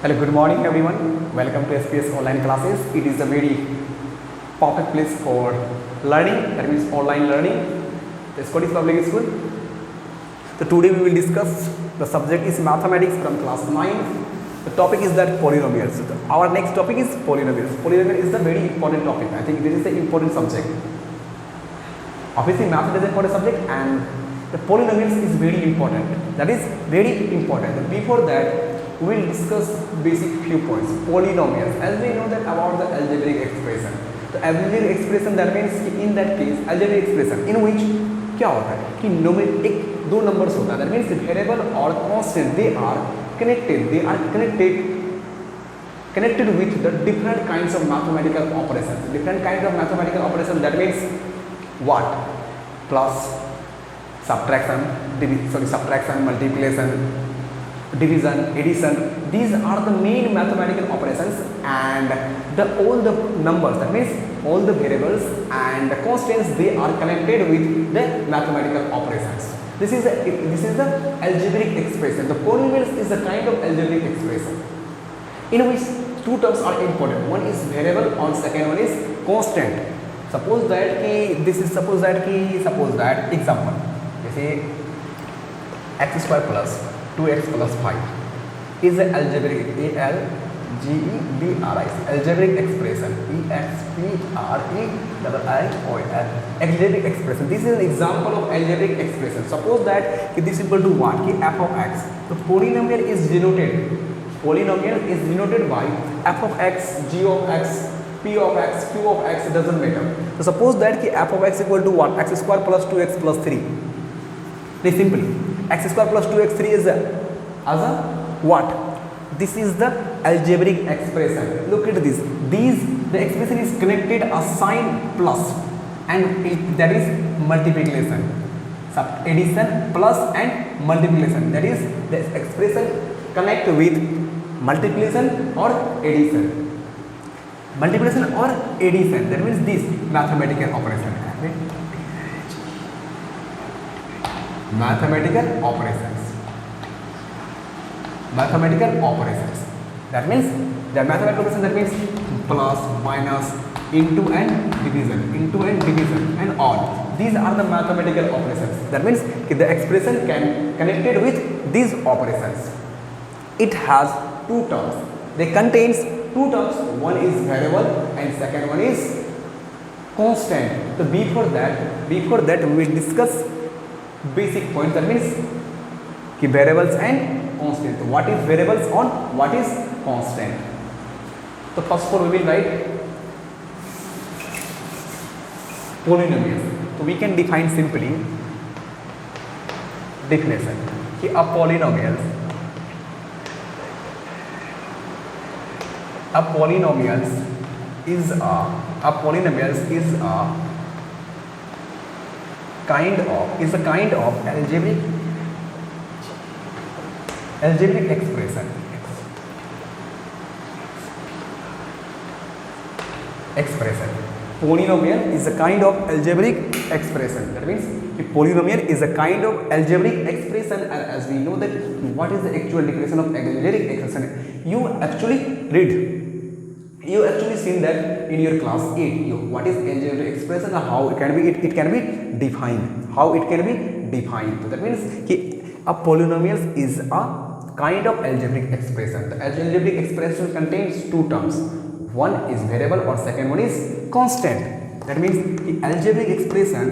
Hello, good morning everyone. Welcome to SPS online classes. It is a very perfect place for learning, that means online learning. The Scottish Public School. So today we will discuss the subject is mathematics from class 9. The topic is that polynomials. So our next topic is polynomials. Polynomial is a very important topic. I think this is an important subject. Obviously math is an important subject and the polynomials is very important. That is very important. But before that we will discuss basic few points. Polynomials, as we know that about the algebraic expression. The algebraic expression, that means in that case algebraic expression in which क्या होता है कि एक दो numbers होता है, that means variable और constant they are connected with the different kinds of mathematical operations. Different kinds of mathematical operations, that means what? Plus, subtraction, multiplication, division, addition. These are the main mathematical operations, and all the numbers, that means all the variables and the constants, they are connected with the mathematical operations. This is the algebraic expression. The polynomials is a kind of algebraic expression in which two terms are important. One is variable and second one is constant. Suppose that example, जैसे x square plus 2x plus 5 is an algebraic algebraic expression, algebraic expression. This is an example of algebraic expression. Suppose that this is equal to what? F of x. The polynomial is denoted by f of x, g of x, p of x, q of x, it doesn't matter. So suppose that f of x equal to what? X square plus 2x plus 3. Very simply, x square plus 2x 3 is as a what? This is the algebraic expression. Look at this. The expression is connected a sign plus, and that is multiplication. Addition plus and multiplication. That is the expression connect with multiplication or addition. Multiplication or addition. That means this mathematical operation. Mathematical operations. That means the mathematical operation, that means plus, minus, into and division and all. These are the mathematical operations. That means the expression can connected with these operations. It has two terms. They contains two terms. One is variable and second one is constant. So before that we will discuss basic points, that means variables and constant. What is variables and what is constant? So first of all we will write polynomials. So we can define simply definition. A polynomial is a kind of algebraic expression. Polynomial is a kind of algebraic expression. That means a polynomial is a kind of algebraic expression, and as we know that what is the actual definition of algebraic expression, you actually seen that in your class 8. What is algebraic expression and how it can be defined. So that means a polynomial is a kind of algebraic expression. The algebraic expression contains two terms. One is variable or second one is constant. That means the algebraic expression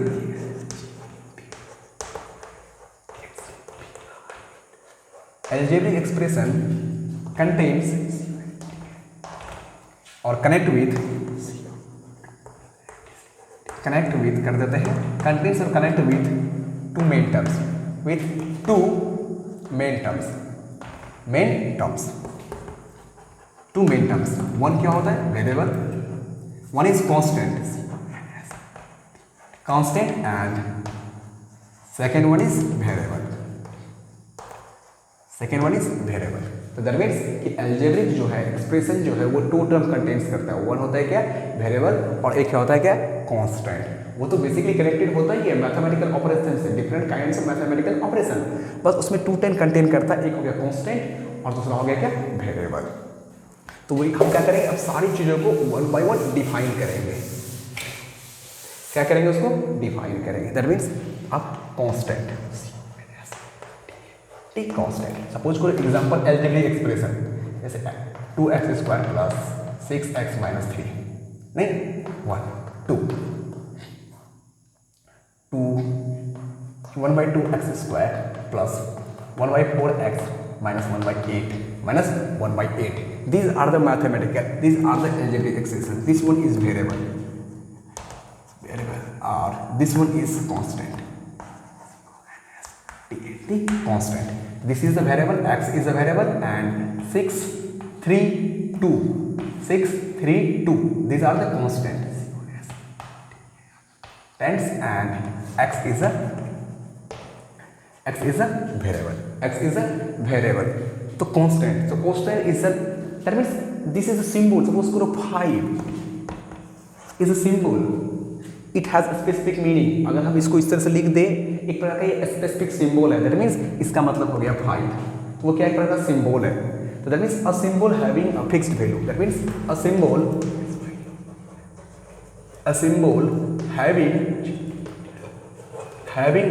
contains or connect with two main terms. One क्या होता है? Variable. One is constant, and second one is variable. तो that means कि algebraic जो है expression जो है वो two terms contains करता है. One होता है क्या? Variable, और एक क्या होता है क्या? Constant. वो तो बेसिकली कनेक्टेड होता ही है मैथमेटिकल ऑपरेशन से, different kinds of mathematical operation, बस उसमें टू टाइम कंटेन करता है. एक हो गया कांस्टेंट और दूसरा हो गया क्या, वेरिएबल। तो वही हम क्या करेंगे, अब सारी चीज़ों को वन बाय वन डिफाइन करेंगे। क्या करेंगे, उसको डिफाइन करेंगे। दैट मीन्स अब कांस्टेंट, ठीक, कांस्टेंट। सपोज कोई एग्जांपल एलजेब्रिक एक्सप्रेशन, जैसे 2x² + 6x - 3, नहीं 1 2 1/2x² + 1/4x - 1/8 - 1/8. These are the mathematical, these are the algebraic expression. This one is variable, or this one is constant, constant. This is the variable, x is the variable, and 6 3 2 6 3 2, these are the constants, and x is a variable, x is a variable. तो constant, so constant is a, that means this is a symbol. Suppose करो 5 is a symbol, it has a specific meaning. अगर हम इसको इस तरह से लिख दे, एक प्रकार का ये स्पेसिफिक सिंबल है, दैट मीन्स इसका मतलब हो गया 5, तो वो क्या एक प्रकार का सिंबल है। तो that means a symbol having a fixed value, that means a symbol having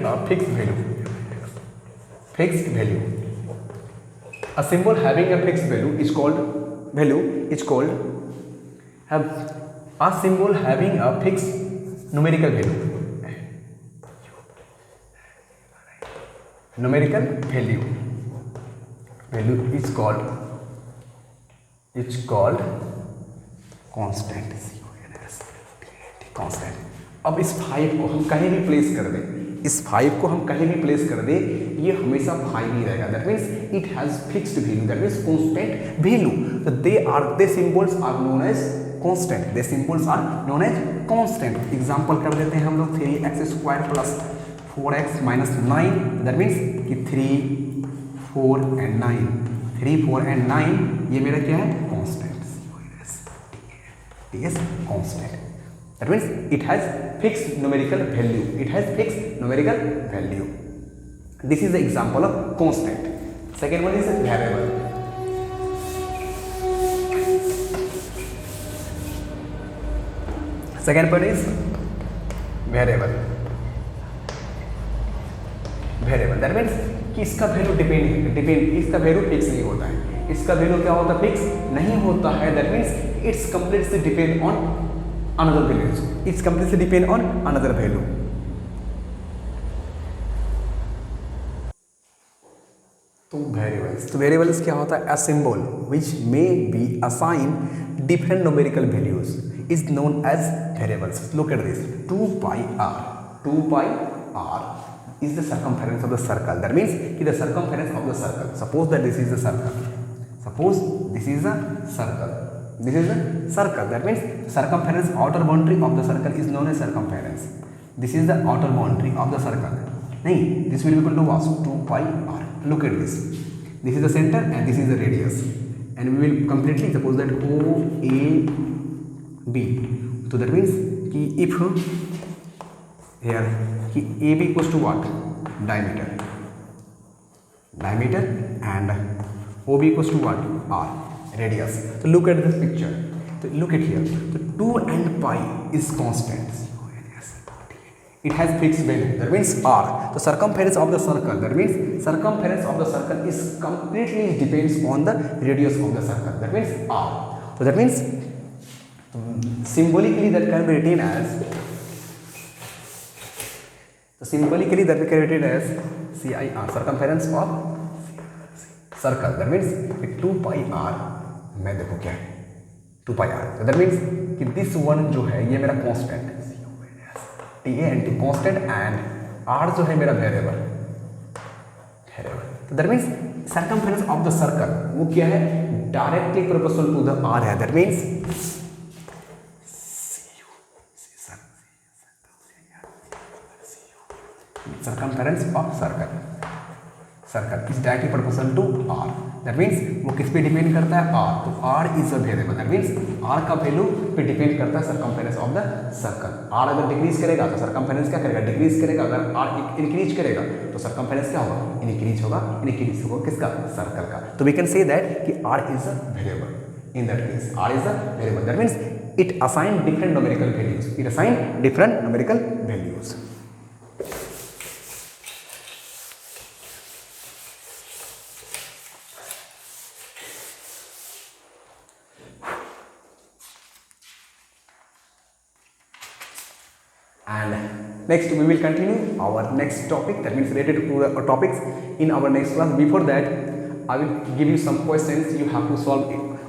a fixed value, a symbol having a fixed value is called a symbol having a fixed numerical value is called constant. अब इस 5 को हम कहीं भी place कर दें, ये हमेशा 5 ही रहेगा। That means it has fixed value, that means constant value. तो they symbols are known as constant. Example कर देते हैं हम लोग, 3x² + 4x - 9, दैट मीन्स कि 3 4 and 9, 3 4 and 9 ये मेरा क्या है, constant, constant. That means it has fixed numerical value. This is the example of constant. Second one is variable. Second one is variable. That means कि इसका value इसका value fix नहीं होता है। इसका वैल्यू क्या होता है, फिक्स नहीं होता है। That means it's completely depend on another value. It's completely depend on another value. तो वेरिएबल्स क्या होता है, a symbol which may be assigned different numerical values is known as variables. Look at this, 2 pi r is the circumference of the circle. That means the circumference of the circle. Suppose that this is a circle. This is a circle. That means circumference, outer boundary of the circle is known as circumference. This is the outer boundary of the circle. Nahin, this will be equal to what? 2 pi r. Look at this. This is the center and this is the radius. And we will completely suppose that OAB. So that means कि if here कि AB equals to what? Diameter, and OB equals to what? R. Radius. So look at this picture. So look at here. So 2 and pi is constant. It has fixed value. That means r. The circumference of the circle. That means circumference of the circle is completely depends on the radius of the circle. That means r. So that means symbolically that can be written as. So symbolically that we can write it as CIR. Circumference of circle. That means 2 pi r. मैं देखो क्या है 2 pi r. That means कि this one जो है ये मेरा constant है, TANT कांस्टेंट, एंड r जो है मेरा वेरिएबल। तो that means circumference of the circle वो क्या है, directly proportional to the r है। That means circumference of circle. Circle is directly proportional to r। That means वो किस पे डिपेंड करता है, r। तो r is a variable, that means r का वैल्यू पे डिपेंड करता है circumference of the circle. r अगर डिक्रीज करेगा तो सर्कमफेरेंस क्या करेगा, डिक्रीज करेगा। अगर r इंक्रीज करेगा तो सर्कमफेरेंस क्या होगा, इंक्रीज होगा। इंक्रीज होगा किसका, सर्कल का। तो वी कैन से दैट कि r is a variable. In that case r is a variable, that means it assign different numerical values. It assign different numerical values. And next we will continue our next topic, that means related to the topics in our next class. Before that, I will give you some questions. You have to solve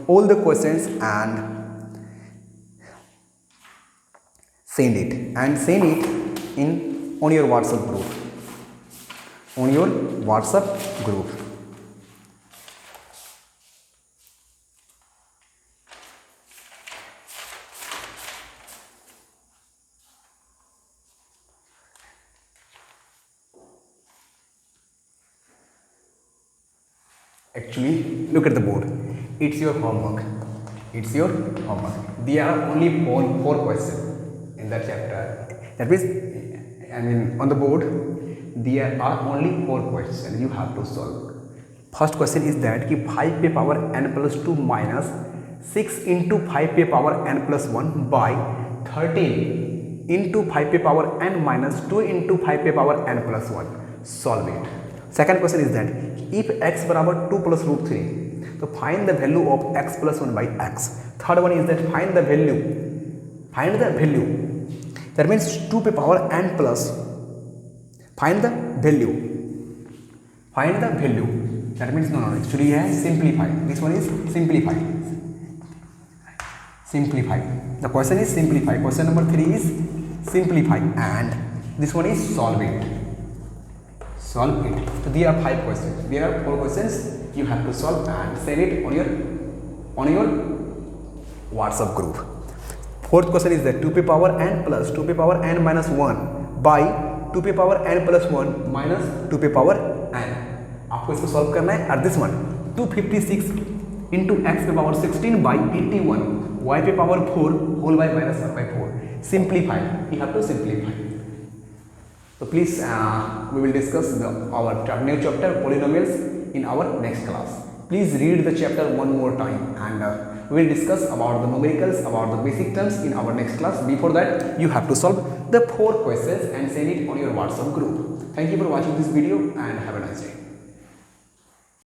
all the questions and send it in on your WhatsApp group. Actually, look at the board. It's your homework. There are only four questions in that chapter. That means, I mean, on the board, there are only 4 questions you have to solve. First question is that कि 5 पे power n plus 2 minus 6 into 5 पे power n plus 1 by 13 into 5 पे power n minus 2 into 5 पे power n plus 1. Solve it. Second question is that if x बराबर 2 plus root 3, तो find the value of x plus 1 by x. Third one is that find the value. That means 2 पे power n plus, find the value. That means no, actually है simplify. This one is simplify. The question is simplify. Question number 3 is simplify, and this one is solve it. So there are 5 questions. There are 4 questions you have to solve and send it on your WhatsApp group. Fourth question is that 2 पे power n plus 2 पे power n minus 1 by 2 पे power n plus 1 minus 2 पे power n. आपको इसको solve करना है। और this one 256 into x पे पावर 16 by 81 y पे power 4 whole by minus 1 by 4. Simplify. You have to simplify. So please, we will discuss our new chapter polynomials in our next class. Please read the chapter one more time, and we will discuss about the numericals, about the basic terms in our next class. Before that, you have to solve the 4 questions and send it on your WhatsApp group. Thank you for watching this video and have a nice day.